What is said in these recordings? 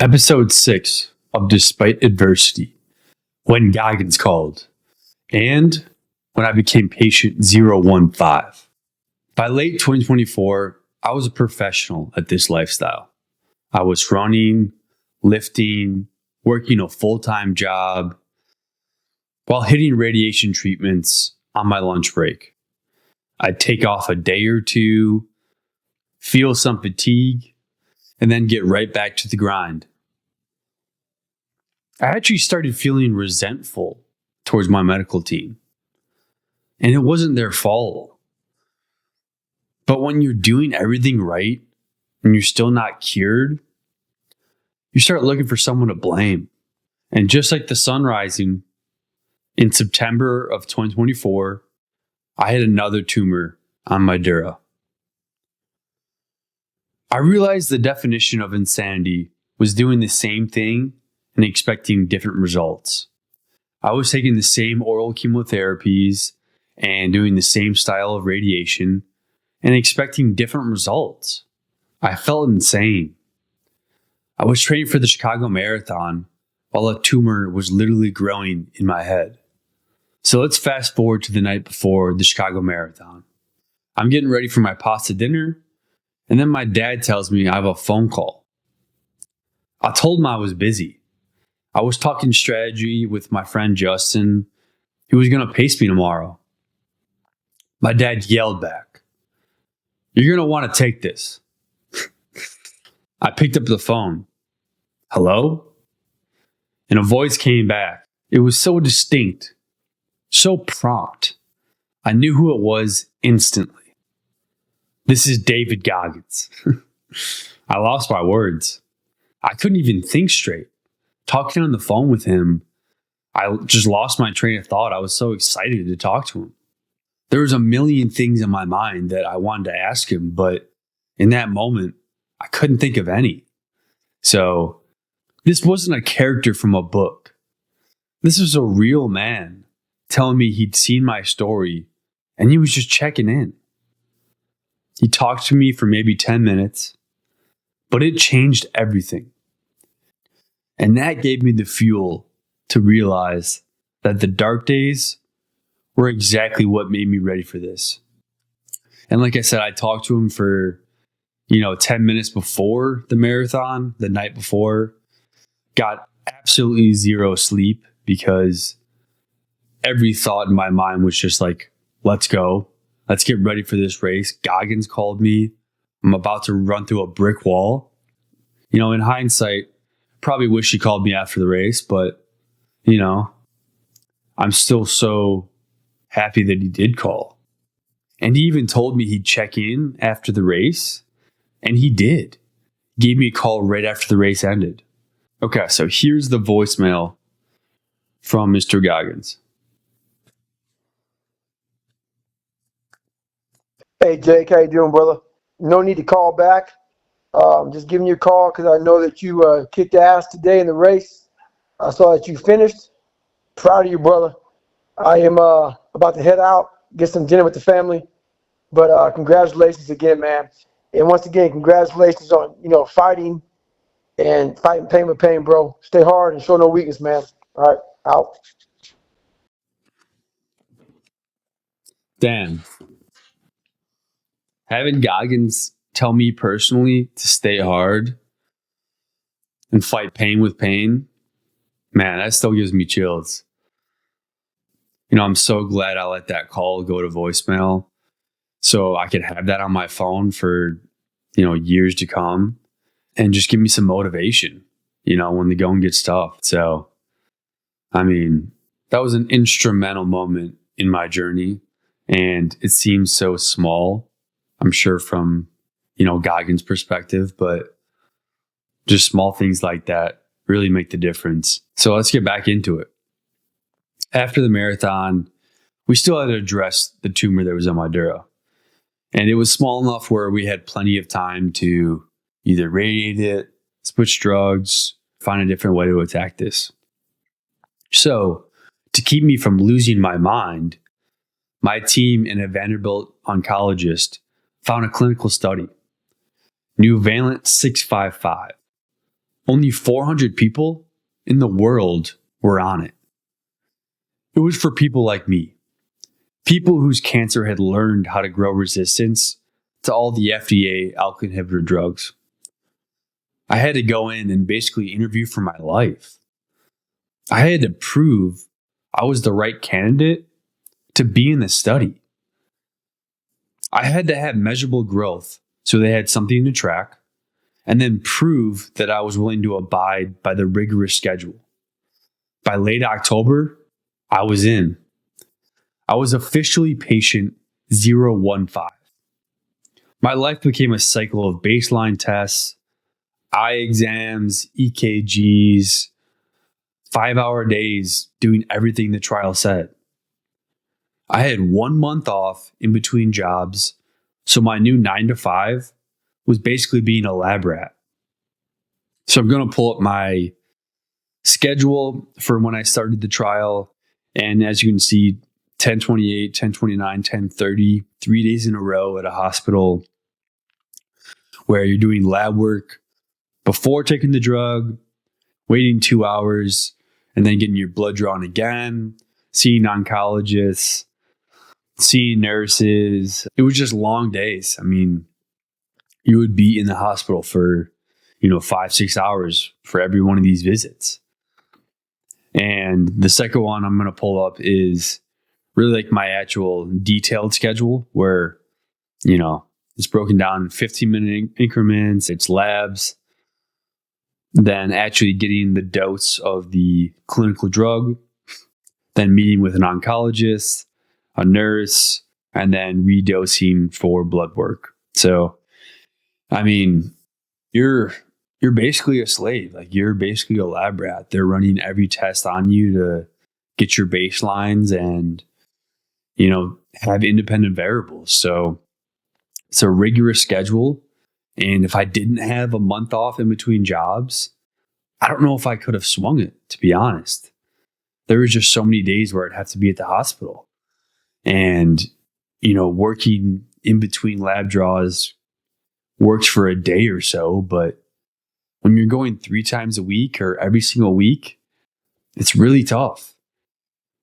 Episode 6 of Despite Adversity, When Goggins Called, and When I Became Patient 015. By late 2024, I was a professional at this lifestyle. I was running, lifting, working a full-time job, while hitting radiation treatments on my lunch break. I'd take off a day or two, feel some fatigue, and then get right back to the grind. I actually started feeling resentful towards my medical team. And it wasn't their fault. But when you're doing everything right and you're still not cured, you start looking for someone to blame. And just like the sun rising, in September of 2024, I had another tumor on my dura. I realized the definition of insanity was doing the same thing and expecting different results. I was taking the same oral chemotherapies and doing the same style of radiation and expecting different results. I felt insane. I was training for the Chicago Marathon while a tumor was literally growing in my head. So let's fast forward to the night before the Chicago Marathon. I'm getting ready for my pasta dinner, and then my dad tells me I have a phone call. I told him I was busy. I was talking strategy with my friend Justin, who was going to pace me tomorrow. My dad yelled back, "You're going to want to take this." I picked up the phone. "Hello?" And a voice came back. It was so distinct, so prompt. I knew who it was instantly. "This is David Goggins." I lost my words. I couldn't even think straight. Talking on the phone with him, I just lost my train of thought. I was so excited to talk to him. There was a million things in my mind that I wanted to ask him, but in that moment, I couldn't think of any. So this wasn't a character from a book. This was a real man telling me he'd seen my story and he was just checking in. He talked to me for maybe 10 minutes, but it changed everything. And that gave me the fuel to realize that the dark days were exactly what made me ready for this. And like I said, I talked to him for, 10 minutes before the marathon, the night before. Got absolutely zero sleep because every thought in my mind was just like, let's go. Let's get ready for this race. Goggins called me. I'm about to run through a brick wall. In hindsight, probably wish he called me after the race, but, I'm still so happy that he did call. And he even told me he'd check in after the race, and he did. Gave me a call right after the race ended. Okay, so here's the voicemail from Mr. Goggins. Hey Jake, how you doing, brother? No need to call back. Just giving you a call because I know that you kicked ass today in the race. I saw that you finished. Proud of you, brother. I am about to head out, get some dinner with the family. But congratulations again, man. And once again, congratulations on fighting pain with pain, bro. Stay hard and show no weakness, man. All right, out. Dan, having Goggins tell me personally to stay hard and fight pain with pain, man, that still gives me chills. I'm so glad I let that call go to voicemail so I could have that on my phone for, years to come and just give me some motivation, when the going gets tough. So, that was an instrumental moment in my journey, and it seems so small, I'm sure from, Goggins' perspective, but just small things like that really make the difference. So let's get back into it. After the marathon, we still had to address the tumor that was on my dura. And it was small enough where we had plenty of time to either radiate it, switch drugs, find a different way to attack this. So, to keep me from losing my mind, my team and a Vanderbilt oncologist found a clinical study, Nuvalent 655, Only 400 people in the world were on it. It was for people like me, people whose cancer had learned how to grow resistance to all the FDA ALK inhibitor drugs. I had to go in and basically interview for my life. I had to prove I was the right candidate to be in the study. I had to have measurable growth so they had something to track, and then prove that I was willing to abide by the rigorous schedule. By late October, I was in. I was officially patient 015. My life became a cycle of baseline tests, eye exams, EKGs, 5-hour days doing everything the trial said. I had 1 month off in between jobs, so my new 9 to 5 was basically being a lab rat. So I'm going to pull up my schedule for when I started the trial, and as you can see, 10/28, 10/29, 10/30, 3 days in a row at a hospital where you're doing lab work before taking the drug, waiting 2 hours, and then getting your blood drawn again, seeing oncologists, seeing nurses. It was just long days. I mean, you would be in the hospital for, 5-6 hours for every one of these visits. And the second one I'm going to pull up is really like my actual detailed schedule where, it's broken down in 15-minute increments, it's labs, then actually getting the dose of the clinical drug, then meeting with an oncologist, a nurse, and then redosing for blood work. So, I mean, you're basically a slave. Like, you're basically a lab rat. They're running every test on you to get your baselines and, have independent variables. So it's a rigorous schedule. And if I didn't have a month off in between jobs, I don't know if I could have swung it, to be honest. There was just so many days where I'd have to be at the hospital. And, working in between lab draws works for a day or so, but when you're going 3 times a week or every single week, it's really tough.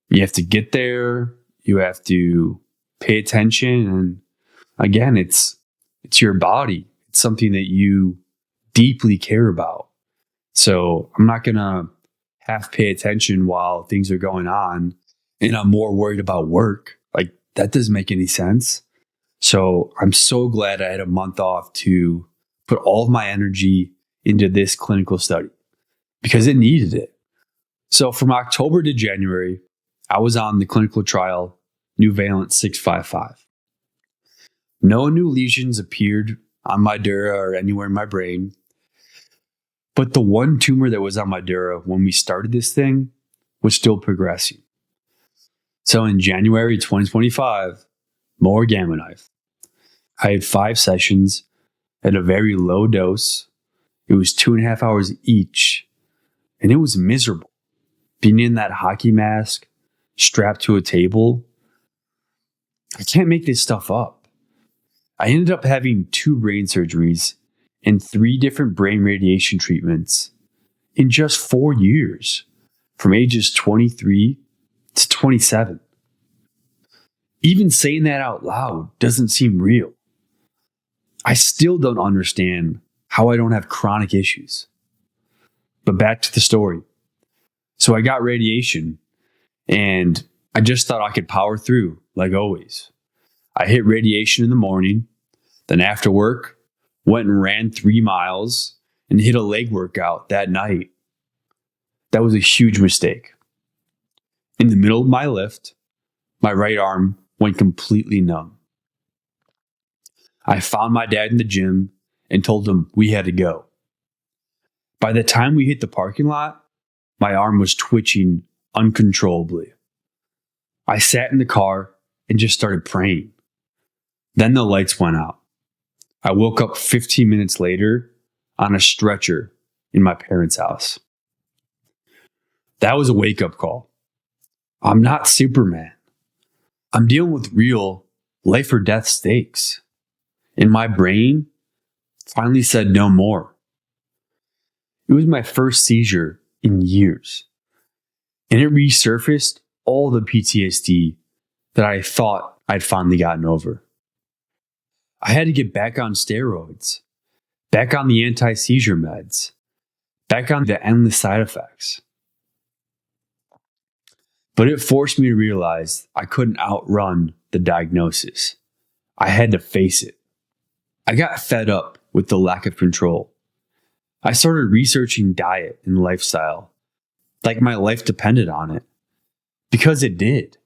You have to get there, you have to pay attention, and again, it's your body. It's something that you deeply care about. So I'm not going to half pay attention while things are going on and I'm more worried about work. Like, that doesn't make any sense. So I'm so glad I had a month off to put all of my energy into this clinical study because it needed it. So from October to January, I was on the clinical trial Nuvalent 655. No new lesions appeared on my dura or anywhere in my brain. But the one tumor that was on my dura when we started this thing was still progressing. So in January 2025, more Gamma Knife. I had 5 sessions at a very low dose. It was 2.5 hours each, and it was miserable. Being in that hockey mask, strapped to a table. I can't make this stuff up. I ended up having 2 brain surgeries and 3 different brain radiation treatments in just 4 years, from ages 23 to 27. Even saying that out loud doesn't seem real. I still don't understand how I don't have chronic issues. But back to the story. So I got radiation, and I just thought I could power through, like always. I hit radiation in the morning, then after work, went and ran 3 miles and hit a leg workout that night. That was a huge mistake. In the middle of my lift, my right arm went completely numb. I found my dad in the gym and told him we had to go. By the time we hit the parking lot, my arm was twitching uncontrollably. I sat in the car and just started praying. Then the lights went out. I woke up 15 minutes later on a stretcher in my parents' house. That was a wake-up call. I'm not Superman. I'm dealing with real life or death stakes. And my brain finally said no more. It was my first seizure in years, and it resurfaced all the PTSD that I thought I'd finally gotten over. I had to get back on steroids, back on the anti-seizure meds, back on the endless side effects. But it forced me to realize I couldn't outrun the diagnosis. I had to face it. I got fed up with the lack of control. I started researching diet and lifestyle, like my life depended on it, because it did.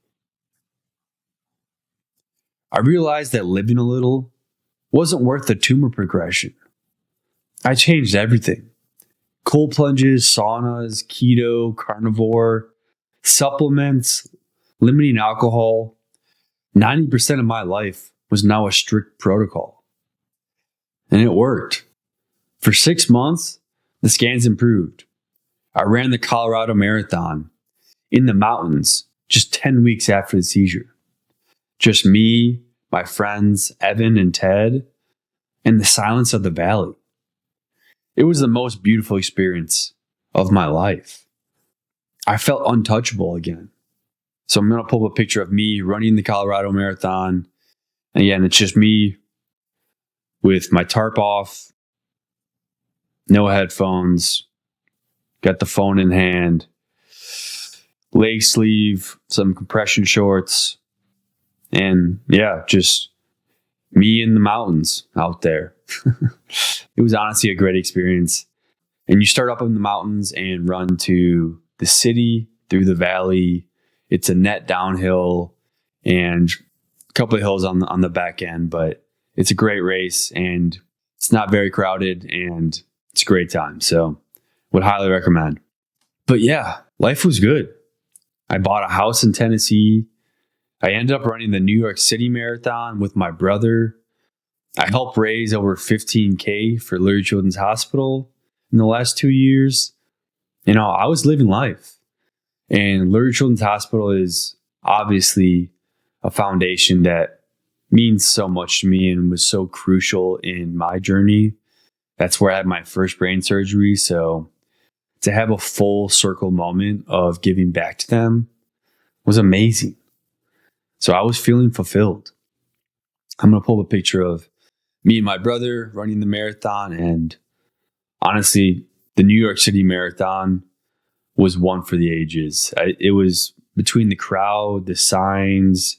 I realized that living a little wasn't worth the tumor progression. I changed everything. Cold plunges, saunas, keto, carnivore, supplements, limiting alcohol. 90% of my life was now a strict protocol. And it worked. For 6 months, the scans improved. I ran the Colorado Marathon in the mountains just 10 weeks after the seizure. Just me, my friends, Evan and Ted, and the silence of the valley. It was the most beautiful experience of my life. I felt untouchable again. So I'm going to pull up a picture of me running the Colorado Marathon. And again, it's just me with my tarp off, no headphones, got the phone in hand, leg sleeve, some compression shorts, and yeah, just me in the mountains out there. It was honestly a great experience. And you start up in the mountains and run to the city, through the valley. It's a net downhill and a couple of hills on the back end, but it's a great race and it's not very crowded and it's a great time. So would highly recommend. But yeah, life was good. I bought a house in Tennessee. I ended up running the New York City Marathon with my brother. I helped raise over $15,000 for Lurie Children's Hospital in the last 2 years. You know, I was living life. And Lurie Children's Hospital is obviously a foundation that means so much to me and was so crucial in my journey. That's where I had my first brain surgery. So to have a full circle moment of giving back to them was amazing. So I was feeling fulfilled. I'm going to pull up a picture of me and my brother running the marathon. And honestly, the New York City Marathon was one for the ages. It was between the crowd, the signs,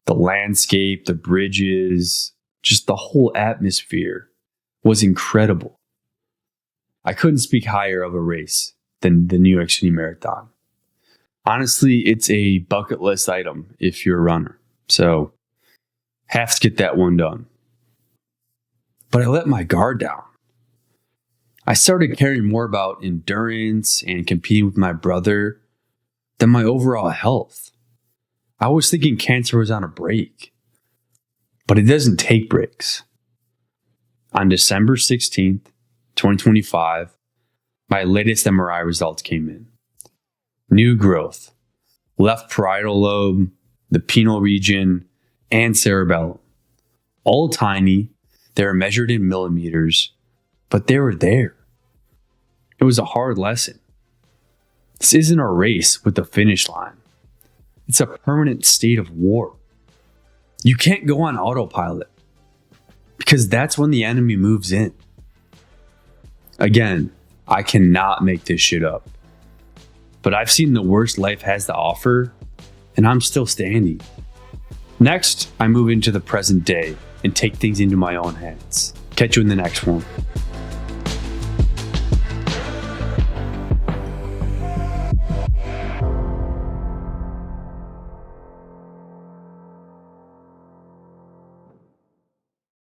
the landscape, the bridges, just the whole atmosphere was incredible. I couldn't speak higher of a race than the New York City Marathon. Honestly, it's a bucket list item if you're a runner. So have to get that one done. But I let my guard down. I started caring more about endurance and competing with my brother than my overall health. I was thinking cancer was on a break, but it doesn't take breaks. On December 16th, 2025, my latest MRI results came in. New growth, left parietal lobe, the penile region, and cerebellum. All tiny, they were measured in millimeters, but they were there. It was a hard lesson. This isn't a race with a finish line. It's a permanent state of war. You can't go on autopilot because that's when the enemy moves in. Again, I cannot make this shit up. But I've seen the worst life has to offer, and I'm still standing. Next, I move into the present day and take things into my own hands. Catch you in the next one.